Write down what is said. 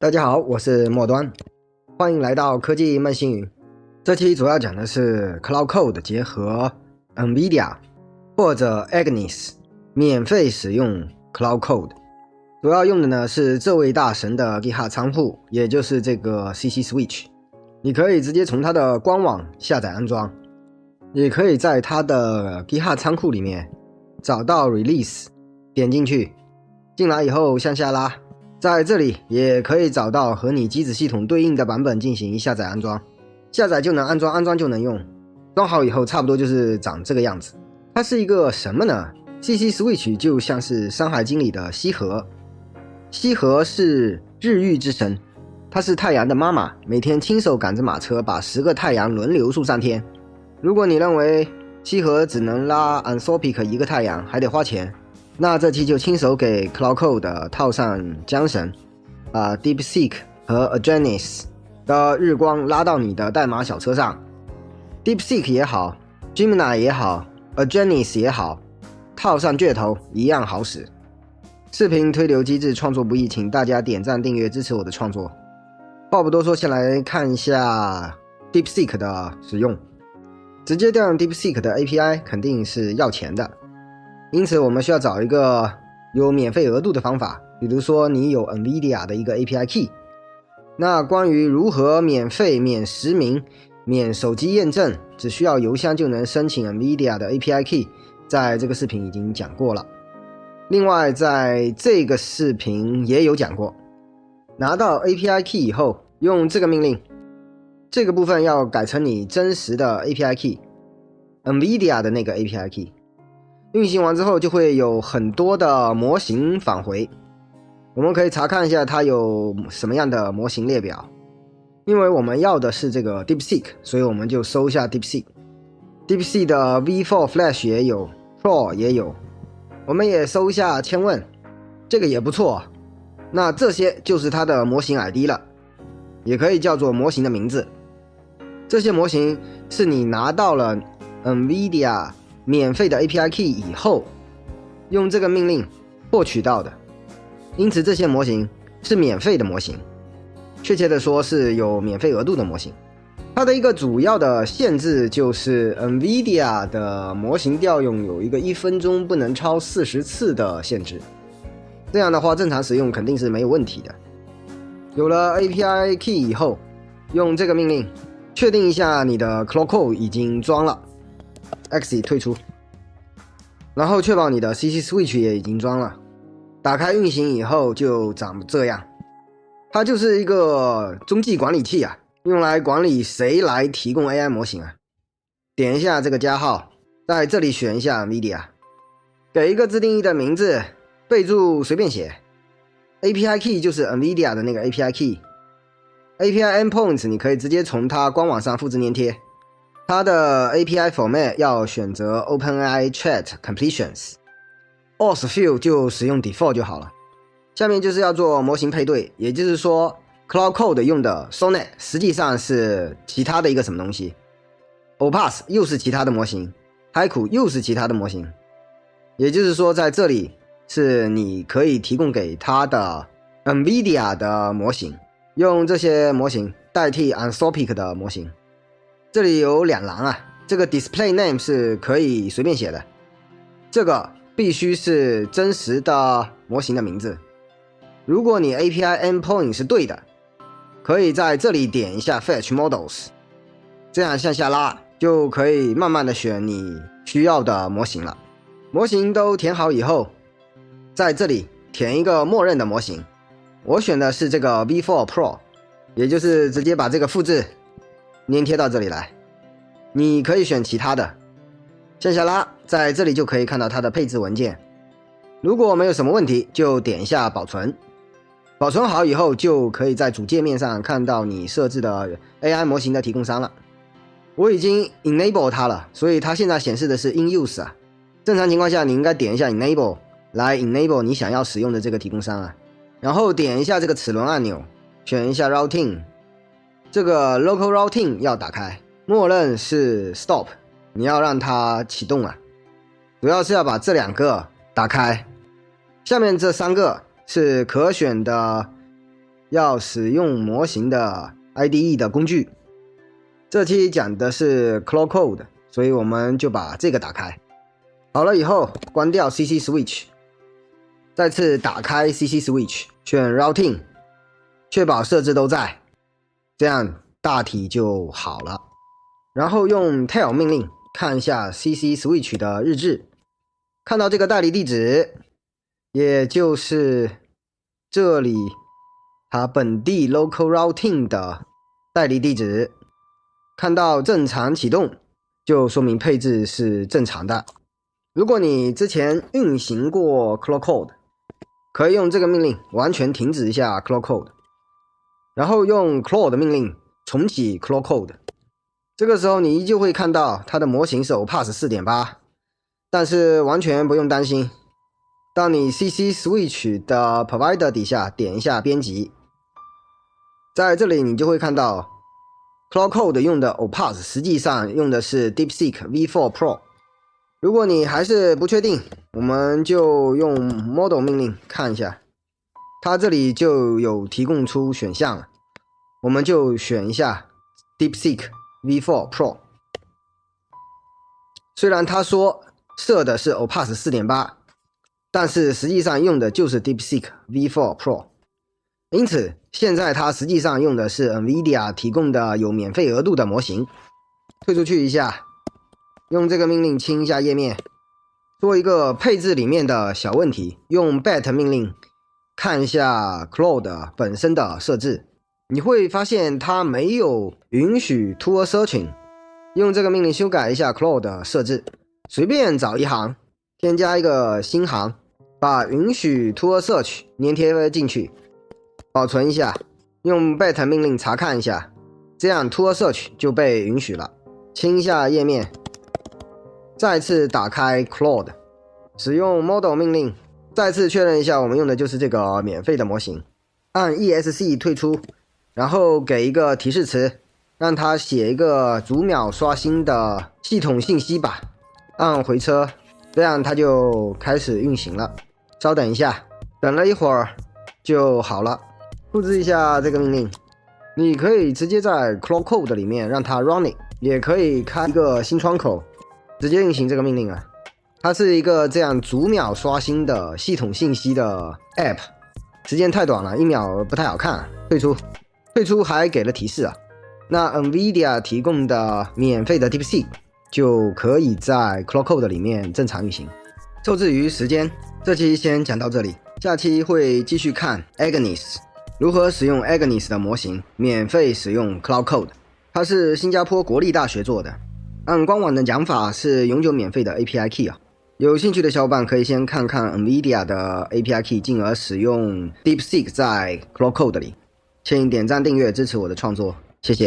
大家好，我是末端，欢迎来到科技慢星云。这期主要讲的是 Cloud Code 结合 NVIDIA 或者 Agnes 免费使用 Cloud Code， 主要用的呢是这位大神的 GitHub 仓库，也就是这个 CC Switch。你可以直接从它的官网下载安装，也可以在它的 GitHub 仓库里面找到 Release， 点进去，进来以后向下拉，在这里也可以找到和你机子系统对应的版本进行下载安装，下载就能安装，安装就能用，装好以后差不多就是长这个样子。它是一个什么呢？ CC Switch 就像是《山海经》里的羲和，羲和是日域之神，他是太阳的妈妈，每天亲手赶着马车把10个太阳轮流送上天。如果你认为羲和只能拉 Anthropic 一个太阳还得花钱，那这期就亲手给 Cloud Code 套上缰绳，把 DeepSeek 和 Agnes 的日光拉到你的代码小车上。 DeepSeek 也好， Gemini 也好， Agnes 也好，套上噱头一样好使。视频推流机制创作不易，请大家点赞订阅支持我的创作。话不多说，先来看一下 DeepSeek 的使用。直接调用 DeepSeek 的 API 肯定是要钱的，因此我们需要找一个有免费额度的方法，比如说你有 NVIDIA 的一个 API key。 那关于如何免费、免实名、免手机验证，只需要邮箱就能申请 NVIDIA 的 API key， 在这个视频已经讲过了。另外在这个视频也有讲过，拿到 API key 以后，用这个命令，这个部分要改成你真实的 API key， NVIDIA 的那个 API key。 运行完之后就会有很多的模型返回，我们可以查看一下它有什么样的模型列表。因为我们要的是这个 DeepSeek， 所以我们就搜一下 DeepSeek。 DeepSeek 的 V4 Flash 也有， Pro 也有，我们也搜一下千问，这个也不错。那这些就是它的模型 ID 了，也可以叫做模型的名字。这些模型是你拿到了 NVIDIA 免费的 API key 以后，用这个命令获取到的，因此这些模型是免费的模型，确切的说是有免费额度的模型。它的一个主要的限制就是 NVIDIA 的模型调用有一个1分钟不能超40次的限制，这样的话正常使用肯定是没有问题的。有了 API key 以后，用这个命令确定一下你的 Cloud Code 已经装了， exit 退出，然后确保你的 CC Switch 也已经装了，打开运行以后就长这样。它就是一个中继管理器啊，用来管理谁来提供 AI 模型啊。点一下这个加号，在这里选一下 NVIDIA， 给一个自定义的名字，备注随便写， API key 就是 NVIDIA 的那个 API key， API endpoints 你可以直接从它官网上复制粘贴，它的 API format 要选择 OpenAI Chat Completions， Auth Field 就使用 Default 就好了。下面就是要做模型配对，也就是说 Cloud Code 用的 Sonnet 实际上是其他的一个什么东西， Opus 又是其他的模型， Haiku 又是其他的模型，也就是说在这里是你可以提供给它的 NVIDIA 的模型，用这些模型代替 Anthropic 的模型。这里有2栏啊，这个 display name 是可以随便写的，这个必须是真实的模型的名字。如果你 API endpoint 是对的，可以在这里点一下 Fetch Models， 这样向下拉就可以慢慢的选你需要的模型了。模型都填好以后，在这里填一个默认的模型，我选的是这个 V4 Pro， 也就是直接把这个复制粘贴到这里来。你可以选其他的，向下拉，在这里就可以看到它的配置文件。如果没有什么问题，就点一下保存。保存好以后，就可以在主界面上看到你设置的 AI 模型的提供商了。我已经 enable 它了，所以它现在显示的是 in use 啊。正常情况下你应该点一下 enable 来 enable 你想要使用的这个提供商啊，然后点一下这个齿轮按钮，选一下 routing， 这个 local routing 要打开，默认是 stop， 你要让它启动啊，主要是要把这2个打开。下面这3个是可选的要使用模型的 IDE 的工具。这期讲的是 Cloud Code， 所以我们就把这个打开。好了以后，关掉 CC Switch， 再次打开 CC Switch， 选 Routing， 确保设置都在，这样大体就好了。然后用 tail 命令看一下 CC Switch 的日志，看到这个代理地址，也就是这里它本地 local routing 的代理地址，看到正常启动，就说明配置是正常的。如果你之前运行过 Cloud Code， 可以用这个命令完全停止一下 Cloud Code， 然后用 Cloud 的命令重启 Cloud Code。这个时候你依旧会看到它的模型是 OPAS 4.8， 但是完全不用担心。当你 CC Switch 的 Provider 底下点一下编辑，在这里你就会看到 Cloud Code 用的 OPAS 实际上用的是 DeepSeek V4 Pro。如果你还是不确定，我们就用 Model 命令看一下，它这里就有提供出选项了，我们就选一下 DeepSeek V4 Pro。 虽然他说设的是 OPAS 4.8， 但是实际上用的就是 DeepSeek V4 Pro， 因此现在它实际上用的是 NVIDIA 提供的有免费额度的模型。退出去一下，用这个命令清一下页面，做一个配置里面的小问题，用 bat 命令看一下 Cloud 本身的设置，你会发现它没有允许 Tool Searching。 用这个命令修改一下 Cloud 的设置，随便找一行，添加一个新行，把允许 Tool Search 粘贴进去，保存一下，用 bat 命令查看一下，这样 Tool Search 就被允许了。清一下页面，再次打开 Cloud， 使用 Model 命令再次确认一下我们用的就是这个免费的模型，按 ESC 退出，然后给一个提示词，让它写一个逐秒刷新的系统信息吧，按回车，这样它就开始运行了。稍等一下，等了一会儿就好了。复制一下这个命令，你可以直接在 Cloud Code 里面让它 running， 也可以开一个新窗口直接运行这个命令啊。它是一个这样逐秒刷新的系统信息的 app， 时间太短了，1秒不太好看，退出。退出还给了提示啊。那 NVIDIA 提供的免费的 DeepSeek 就可以在 Cloud Code 里面正常运行。受制于时间，这期先讲到这里，下期会继续看 Agnes 如何使用 Agnes 的模型免费使用 Cloud Code。它是新加坡国立大学做的，按官网的讲法是永久免费的 API Key 啊。有兴趣的小伙伴可以先看看 NVIDIA 的 API Key， 进而使用 DeepSeek 在 Cloud Code 里。请点赞订阅支持我的创作，谢谢。